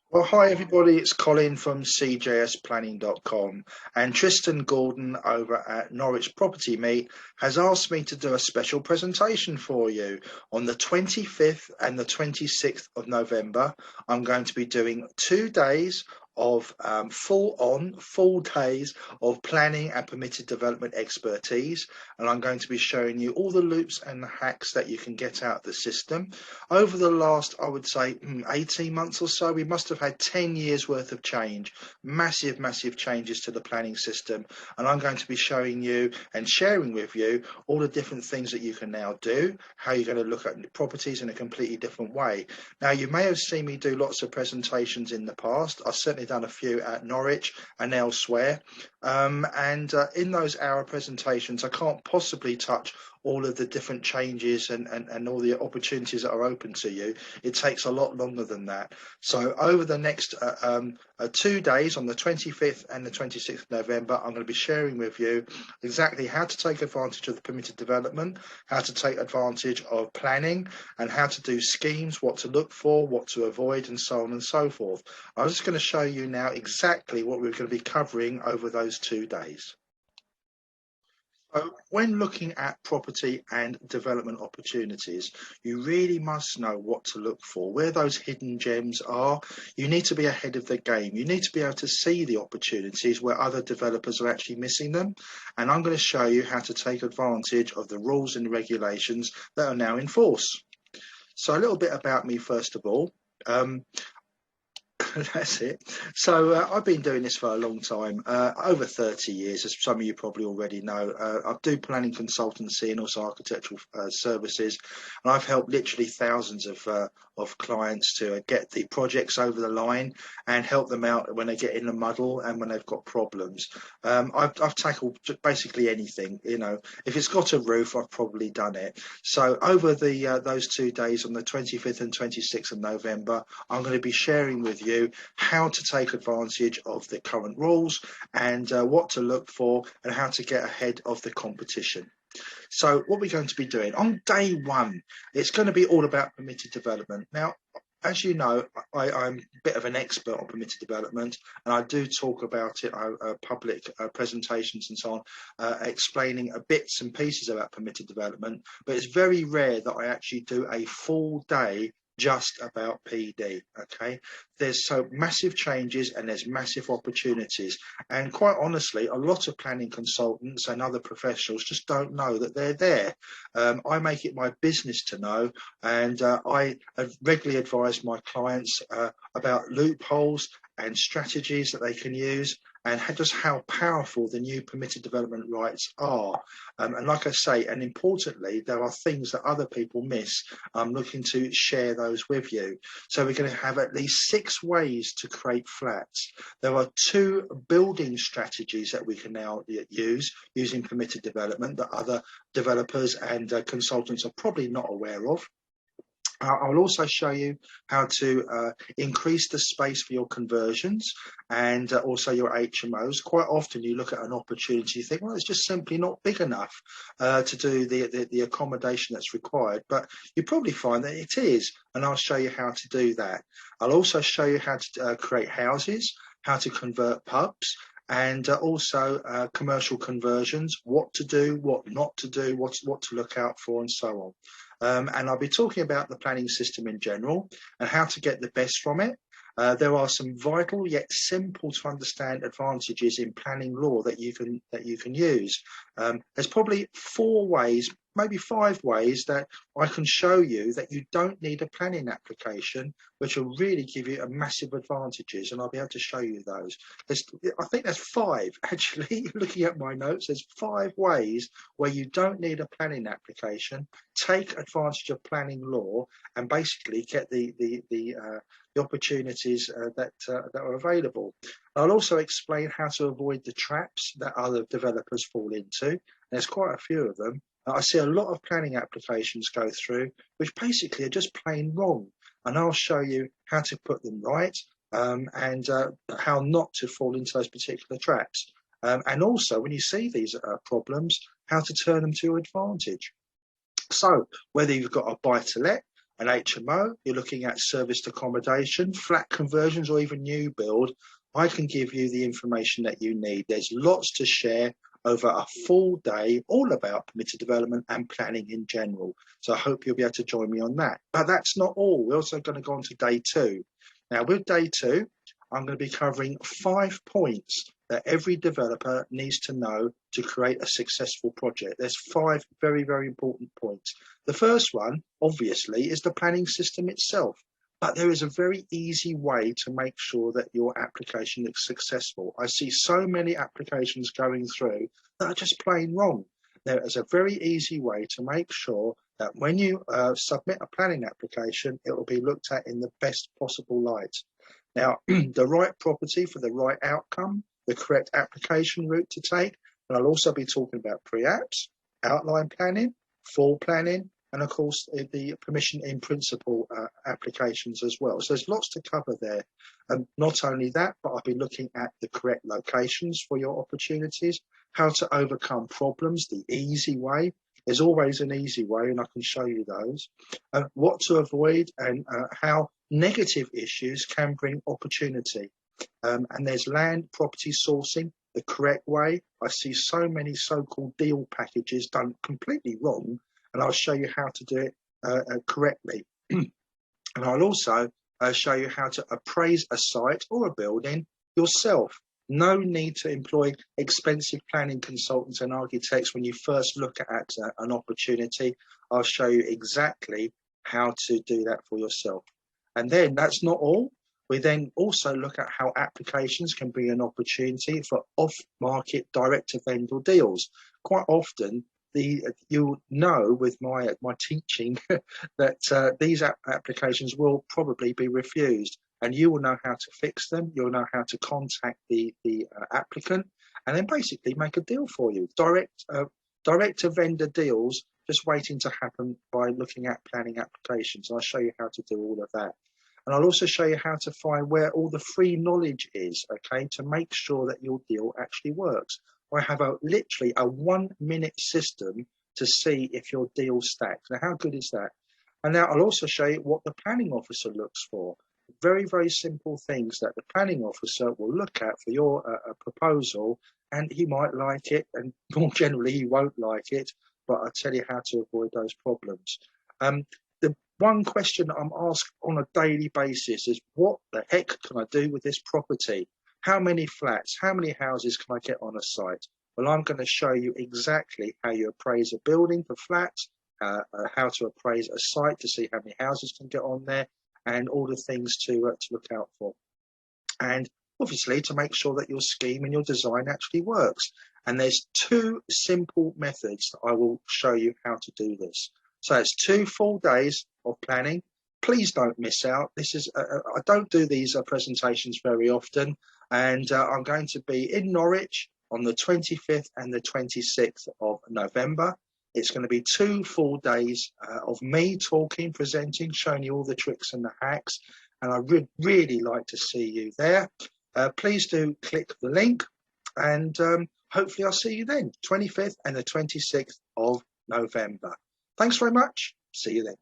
Well, hi everybody, it's Colin from CJS Planning.com, and Tristan Gordon over at Norwich Property Meet has asked me to do a special presentation for you on the 25th and the 26th of November. I'm going to be doing 2 days of full days of planning and permitted development expertise, and I'm going to be showing you all the loops and the hacks that you can get out of the system. Over the last, I would say, 18 months or so, we must have had 10 years worth of change, massive changes to the planning system. And I'm going to be showing you and sharing with you all the different things that you can now do, how you're going to look at properties in a completely different way. Now, you may have seen me do lots of presentations in the past. I've certainly done a few at Norwich and elsewhere. In those hour presentations, I can't possibly touch all of the different changes and all the opportunities that are open to you. It takes a lot longer than that. So over the next 2 days, on the 25th and the 26th of November, I'm going to be sharing with you exactly how to take advantage of the permitted development, how to take advantage of planning, and how to do schemes, what to look for, what to avoid, and so on and so forth. I'm just going to show you now exactly what we're going to be covering over those 2 days. So when looking at property and development opportunities, you really must know what to look for, where those hidden gems are. You need to be ahead of the game. You need to be able to see the opportunities where other developers are actually missing them. And I'm going to show you how to take advantage of the rules and regulations that are now in force. So a little bit about me, first of all. That's it. So I've been doing this for a long time, over 30 years, as some of you probably already know. I do planning consultancy and also architectural services, and I've helped literally thousands of clients to get the projects over the line and help them out when they get in a muddle and when they've got problems. I've tackled basically anything. You know, if it's got a roof, I've probably done it. So over the those 2 days, on the 25th and 26th of November, I'm going to be sharing with you how to take advantage of the current rules and what to look for and how to get ahead of the competition. So what we're going to be doing on day one, it's going to be all about permitted development. Now, as you know, I'm a bit of an expert on permitted development, and I do talk about it, public presentations and so on, explaining bits and pieces about permitted development, but it's very rare that I actually do a full day just about PD. Okay, there's so massive changes and there's massive opportunities, and quite honestly, a lot of planning consultants and other professionals just don't know that they're there. I make it my business to know, and I regularly advise my clients about loopholes and strategies that they can use, and just how powerful the new permitted development rights are. And like I say, and importantly, there are things that other people miss. I'm looking to share those with you. So we're going to have at least 6 ways to create flats. There are 2 building strategies that we can now use using permitted development that other developers and consultants are probably not aware of. I'll also show you how to increase the space for your conversions and also your HMOs. Quite often you look at an opportunity, you think, well, it's just simply not big enough to do the accommodation that's required, but you probably find that it is, and I'll show you how to do that. I'll also show you how to create houses, how to convert pubs, and also commercial conversions, what to do, what not to do, what to look out for, and so on. And I'll be talking about the planning system in general and how to get the best from it. There are some vital yet simple to understand advantages in planning law that you can use. There's probably 4 ways, maybe 5 ways that I can show you that you don't need a planning application, which will really give you a massive advantages, and I'll be able to show you those. I think there's 5 actually. Looking at my notes, there's 5 ways where you don't need a planning application, take advantage of planning law, and basically get the opportunities that are available. I'll also explain how to avoid the traps that other developers fall into. There's quite a few of them. I see a lot of planning applications go through which basically are just plain wrong, and I'll show you how to put them right, and how not to fall into those particular traps, and also when you see these problems, how to turn them to your advantage. So whether you've got a buy to let, an HMO, you're looking at serviced accommodation, flat conversions, or even new build, I can give you the information that you need. There's lots to share over a full day, all about permitted development and planning in general. So I hope you'll be able to join me on that. But that's not all. We're also going to go on to day 2. Now, with day 2, I'm going to be covering 5 points that every developer needs to know to create a successful project. There's 5 very, very important points. The first one, obviously, is the planning system itself. But there is a very easy way to make sure that your application is successful. I see so many applications going through that are just plain wrong. There is a very easy way to make sure that when you submit a planning application, it will be looked at in the best possible light. Now, the right property for the right outcome, the correct application route to take, and I'll also be talking about pre-apps, outline planning, full planning, and of course the permission in principle applications as well. So there's lots to cover there. Not only that, but I'll be looking at the correct locations for your opportunities, how to overcome problems, the easy way. There's always an easy way, and I can show you those. What to avoid, and how negative issues can bring opportunity. And there's land property sourcing the correct way. I see so many so-called deal packages done completely wrong, and I'll show you how to do it correctly. And I'll also show you how to appraise a site or a building yourself. No need to employ expensive planning consultants and architects when you first look at an opportunity. I'll show you exactly how to do that for yourself. And then that's not all. We then also look at how applications can be an opportunity for off-market direct-to-vendor deals. Quite often, you know with my teaching that these applications will probably be refused, and you will know how to fix them. You'll know how to contact the applicant and then basically make a deal for you. Direct to vendor deals just waiting to happen by looking at planning applications. I'll show you how to do all of that. And I'll also show you how to find where all the free knowledge is, okay, to make sure that your deal actually works. I have literally a 1-minute system to see if your deal stacks. Now, how good is that? And now I'll also show you what the planning officer looks for. Very, very simple things that the planning officer will look at for your proposal, and he might like it, and more generally he won't like it, but I'll tell you how to avoid those problems. The one question I'm asked on a daily basis is, what the heck can I do with this property? How many flats, how many houses can I get on a site? Well, I'm going to show you exactly how you appraise a building for flats, how to appraise a site to see how many houses can get on there, and all the things to look out for. And obviously to make sure that your scheme and your design actually works. And there's 2 simple methods that I will show you how to do this. So it's 2 full days of planning. Please don't miss out. This is I don't do these presentations very often, and I'm going to be in Norwich on the 25th and the 26th of November. It's going to be 2 full days of me talking, presenting, showing you all the tricks and the hacks, and I would really like to see you there. Please do click the link, and hopefully I'll see you then, 25th and the 26th of November. Thanks very much. See you then.